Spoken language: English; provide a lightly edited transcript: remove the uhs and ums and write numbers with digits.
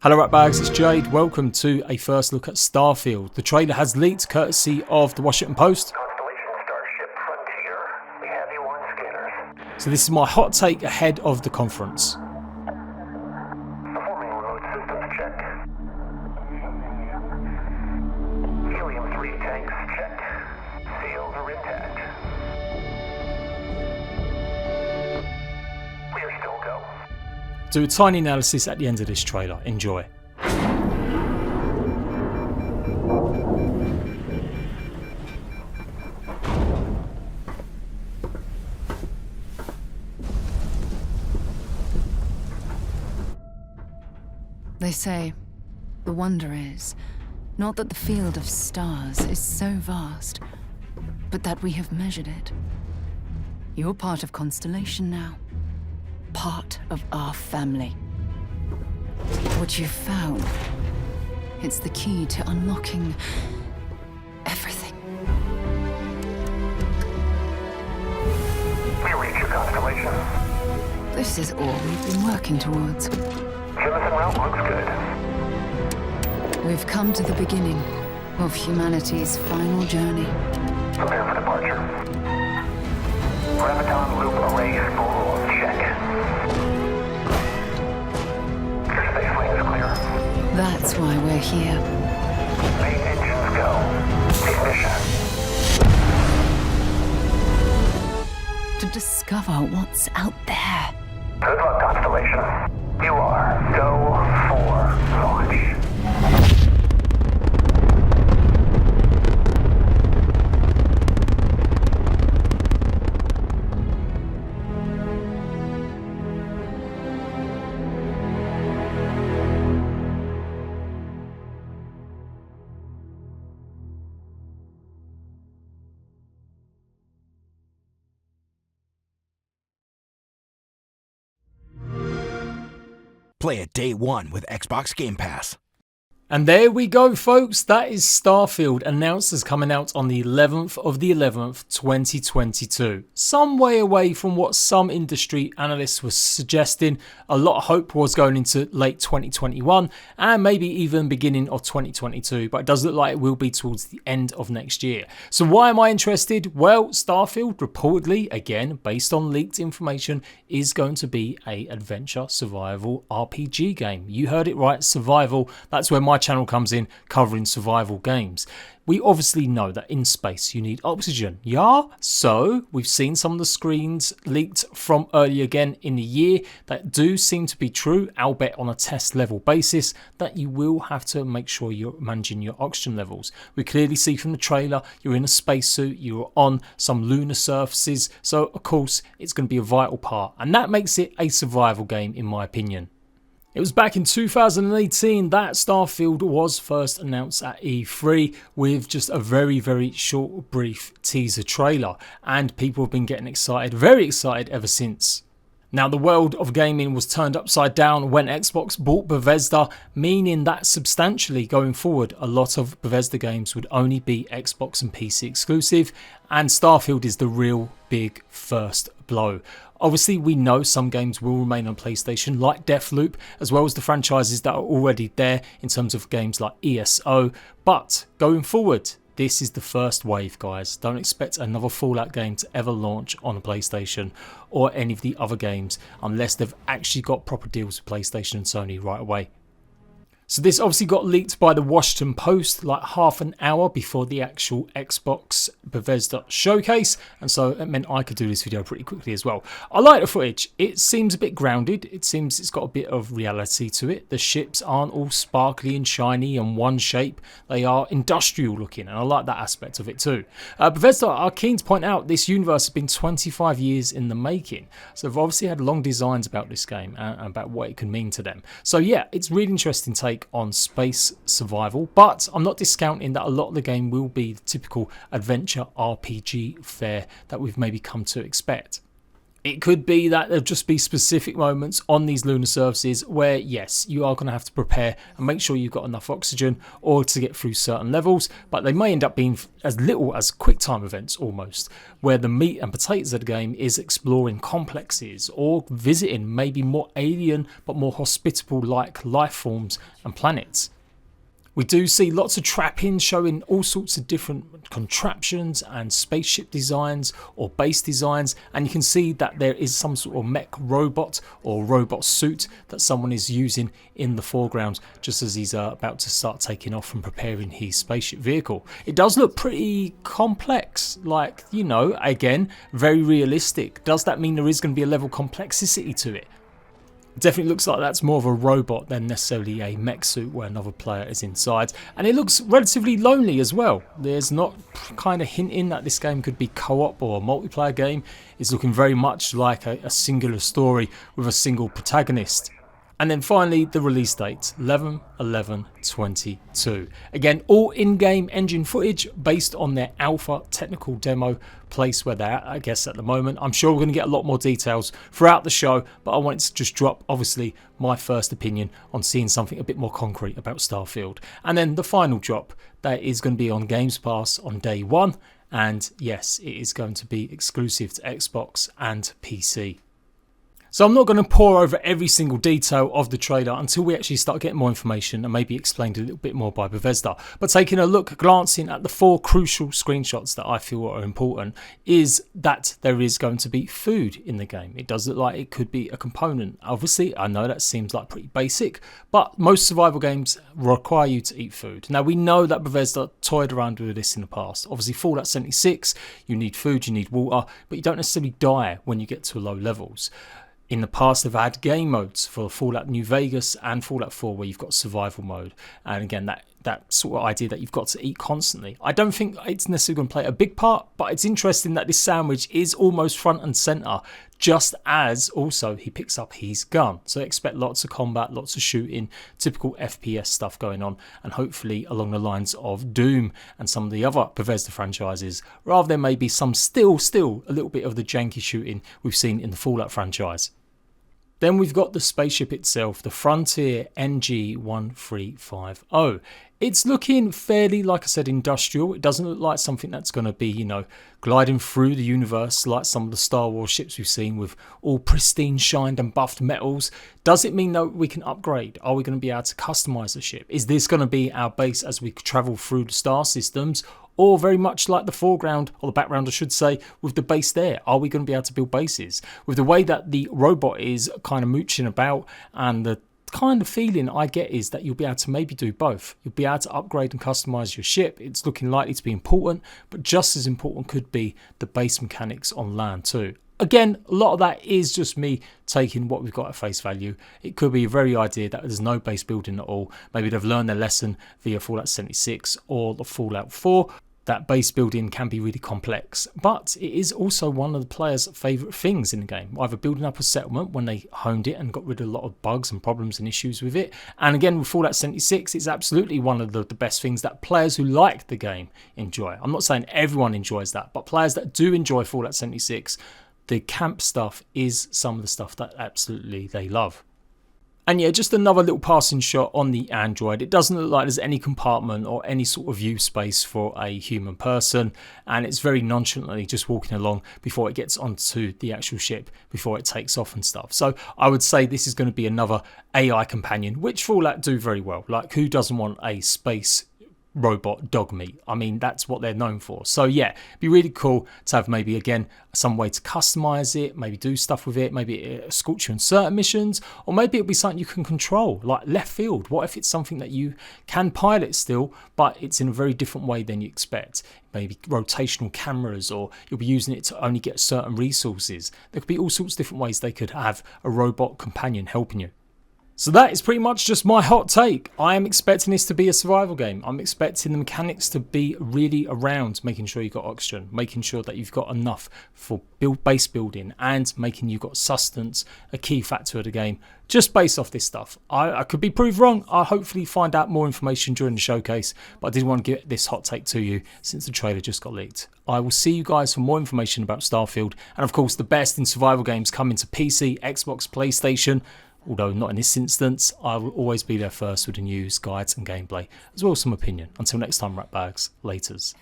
Hello ratbags, it's Jade. Welcome to a first look at Starfield. The trailer has leaked courtesy of the Washington Post. We have you on scanners. So this is my hot take ahead of the conference. Performing remote systems check. Helium-3 tanks checked. Seals are intact. We are still go. Do a tiny analysis at the end of this trailer. Enjoy. They say, the wonder is, not that the field of stars is so vast, but that we have measured it. You're part of Constellation now. Part of our family. What you've found, it's the key to unlocking everything. We reach your constellation. This is all we've been working towards. Jemison route looks good. We've come to the beginning of humanity's final journey. Prepare for departure. Graviton loop array full. Check. Your space lane is clear. That's why we're here. Main engines go. Ignition. To discover what's out there. Good luck, Constellation. You are go for launch. Play it day one with Xbox Game Pass. And there we go, folks. That is Starfield, announced as coming out on the 11th of the 11th, 2022. Some way away from what some industry analysts were suggesting. A lot of hope was going into late 2021 and maybe even beginning of 2022, but it does look like it will be towards the end of next year. So why am I interested? Well, Starfield reportedly, again, based on leaked information, is going to be an adventure survival RPG game. You heard it right, survival. That's where my channel comes in, covering survival games. We obviously know that in space you need oxygen, yeah? So we've seen some of the screens leaked from earlier again in the year that do seem to be true, albeit on a test level basis, that you will have to make sure you're managing your oxygen levels. We clearly see from the trailer you're in a spacesuit, you're on some lunar surfaces, so of course it's going to be a vital part, and that makes it a survival game in my opinion. It was back in 2018 that Starfield was first announced at E3 with just a very short, brief teaser trailer, and people have been getting excited, very excited ever since. Now, the world of gaming was turned upside down when Xbox bought Bethesda, meaning that substantially going forward, a lot of Bethesda games would only be Xbox and PC exclusive, and Starfield is the real big first blow. Obviously, we know some games will remain on PlayStation, like Deathloop, as well as the franchises that are already there in terms of games like ESO, but going forward, this is the first wave, guys. Don't expect another Fallout game to ever launch on a PlayStation or any of the other games unless they've actually got proper deals with PlayStation and Sony right away. So this obviously got leaked by the Washington Post like half an hour before the actual Xbox Bethesda showcase, and so it meant I could do this video pretty quickly as well. I like the footage. It seems a bit grounded. It seems it's got a bit of reality to it. The ships aren't all sparkly and shiny and one shape. They are industrial looking, and I like that aspect of it too. Bethesda are keen to point out this universe has been 25 years in the making, so they've obviously had long designs about this game and about what it can mean to them. So yeah, it's really interesting take on space survival, but I'm not discounting that a lot of the game will be the typical adventure RPG fare that we've maybe come to expect. It could be that there'll just be specific moments on these lunar surfaces where, yes, you are going to have to prepare and make sure you've got enough oxygen or to get through certain levels, but they may end up being as little as quick time events almost, where the meat and potatoes of the game is exploring complexes or visiting maybe more alien but more hospitable like life forms and planets. We do see lots of trappings showing all sorts of different contraptions and spaceship designs or base designs, and you can see that there is some sort of mech robot or robot suit that someone is using in the foreground just as he's about to start taking off and preparing his spaceship vehicle. It does look pretty complex, like, you know, again, very realistic. Does that mean there is going to be a level of complexity to it? It definitely looks like that's more of a robot than necessarily a mech suit where another player is inside, and it looks relatively lonely as well. There's not kind of hinting that this game could be co-op or a multiplayer game. It's looking very much like a singular story with a single protagonist. And then finally, the release date, 11/11/22. Again, all in-game engine footage based on their alpha technical demo place where they're at, I guess, at the moment. I'm sure we're going to get a lot more details throughout the show, but I wanted to just drop, obviously, my first opinion on seeing something a bit more concrete about Starfield. And then the final drop, that is going to be on Games Pass on day one. And yes, it is going to be exclusive to Xbox and PC. So I'm not going to pour over every single detail of the trailer until we actually start getting more information and maybe explained a little bit more by Bethesda. But taking a look, glancing at the 4 crucial screenshots that I feel are important, is that there is going to be food in the game. It does look like it could be a component. Obviously, I know that seems like pretty basic, but most survival games require you to eat food. Now, we know that Bethesda toyed around with this in the past. Obviously, Fallout 76, you need food, you need water, but you don't necessarily die when you get to low levels. In the past, they've had game modes for Fallout New Vegas and Fallout 4 where you've got survival mode. And again, that sort of idea that you've got to eat constantly. I don't think it's necessarily going to play a big part, but it's interesting that this sandwich is almost front and center, just as also he picks up his gun. So expect lots of combat, lots of shooting, typical FPS stuff going on, and hopefully along the lines of Doom and some of the other Bethesda franchises, rather than maybe some still a little bit of the janky shooting we've seen in the Fallout franchise. Then we've got the spaceship itself, the Frontier NG-1350. It's looking fairly, like I said, industrial. It doesn't look like something that's going to be, you know, gliding through the universe like some of the Star Wars ships we've seen with all pristine, shined and buffed metals. Does it mean that we can upgrade? Are we going to be able to customize the ship? Is this going to be our base as we travel through the star systems? Or very much like the foreground, or the background I should say, with the base there? Are we going to be able to build bases? With the way that the robot is kind of mooching about, and the kind of feeling I get is that you'll be able to maybe do both. You'll be able to upgrade and customize your ship. It's looking likely to be important, but just as important could be the base mechanics on land too. Again, a lot of that is just me taking what we've got at face value. It could be a very idea that there's no base building at all. Maybe they've learned their lesson via Fallout 76 or the Fallout 4. That base building can be really complex, but it is also one of the players' favourite things in the game. Either building up a settlement when they honed it and got rid of a lot of bugs and problems and issues with it. And again, with Fallout 76, it's absolutely one of the best things that players who like the game enjoy. I'm not saying everyone enjoys that, but players that do enjoy Fallout 76, the camp stuff is some of the stuff that absolutely they love. And yeah, just another little passing shot on the Android. It doesn't look like there's any compartment or any sort of view space for a human person, and it's very nonchalantly just walking along before it gets onto the actual ship, before it takes off and stuff. So I would say this is going to be another AI companion, which Fallout do very well. Like, who doesn't want a space robot dog meat? I mean, that's what they're known for. So yeah, it'd be really cool to have maybe again some way to customize it, maybe do stuff with it, maybe escort you in certain missions, or maybe it'll be something you can control, like left field. What if it's something that you can pilot still, but it's in a very different way than you expect? Maybe rotational cameras, or you'll be using it to only get certain resources. There could be all sorts of different ways they could have a robot companion helping you. So that is pretty much just my hot take. I am expecting this to be a survival game. I'm expecting the mechanics to be really around making sure you've got oxygen, making sure that you've got enough for base building, and making you've got sustenance, a key factor of the game, just based off this stuff. I could be proved wrong. I'll hopefully find out more information during the showcase, but I did want to get this hot take to you since the trailer just got leaked. I will see you guys for more information about Starfield, and of course the best in survival games coming to PC, Xbox, PlayStation. Although not in this instance, I will always be there first with the news, guides and gameplay, as well as some opinion. Until next time, ratbags, laters.